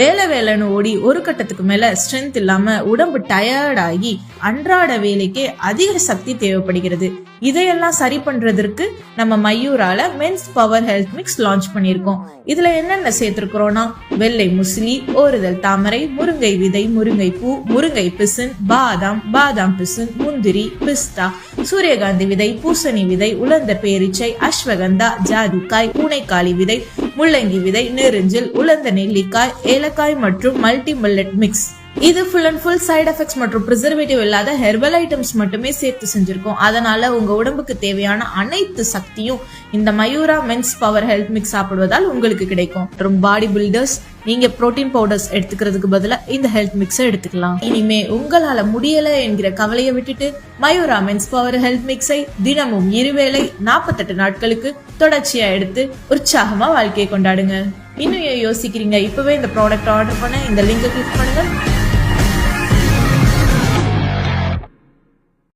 வேலைன்னு ஓடி ஒரு கட்டத்துக்கு மேல ஸ்ட்ரென்த் இல்லாம உடம்பு டயர்ட் ஆகி அன்றாட வேலைக்கே அதிக சக்தி தேவைப்படுகிறது. இதையெல்லாம் சரி பண்றதற்கு நம்ம மயூரால men's power health mix launch பண்ணிருக்கோம். இதுல என்னென்ன சேர்த்திருக்கிறோம்னா வெள்ளை முஸ்லி, ஓறுதல் தாமரை, முருங்கை விதை, முருங்கை பூ, முருங்கை பிசின், பாதாம் பிசின், முந்திரி, பிஸ்தா, சூரியகாந்தி விதை, பூசணி விதை, உலர்ந்த பேரிச்சை, அஸ்வகந்தா, ஜாதிக்காய், பூனைக்காளி விதை, முள்ளங்கி விதை, நெருஞ்சில், உலர்ந்த நெல்லிக்காய், ஏலக்காய் மற்றும் மல்டி மில்லட் மிக்ஸ். இது full and full side effects மற்றும் ப்ரிசர்வேட்டிவ் இல்லாத ஹெர்பல் ஐட்டம்ஸ் மட்டுமே சேர்த்து செஞ்சிருக்கோம். அதனால உங்க உடம்புக்கு தேவையான அனைத்து சக்தியும் இந்த Mayura men's power health mix சாப்பிடுவதால் உங்களுக்கு கிடைக்கும். மற்றும் பாடி பில்டர்ஸ், நீங்க புரோட்டீன் பவுடர்ஸ் எடுத்துக்கிறதுக்கு பதிலா இந்த ஹெல்த் மிக்ஸை எடுத்துக்கலாம். இனிமே உங்களால முடியல என்கிற கவலையை விட்டுட்டு மயூரா மென்ஸ் பவர் ஹெல்த் மிக்ஸை தினமும் 2 வேளை 48 நாட்களுக்கு தொடர்ச்சியா எடுத்து உற்சாகமா வாழ்க்கையை கொண்டாடுங்க. இன்னும் யோசிக்கிறீங்க? இப்பவே இந்த ப்ராடக்ட் ஆர்டர் பண்ண இந்த லிங்கை கிளிக் பண்ணுங்க.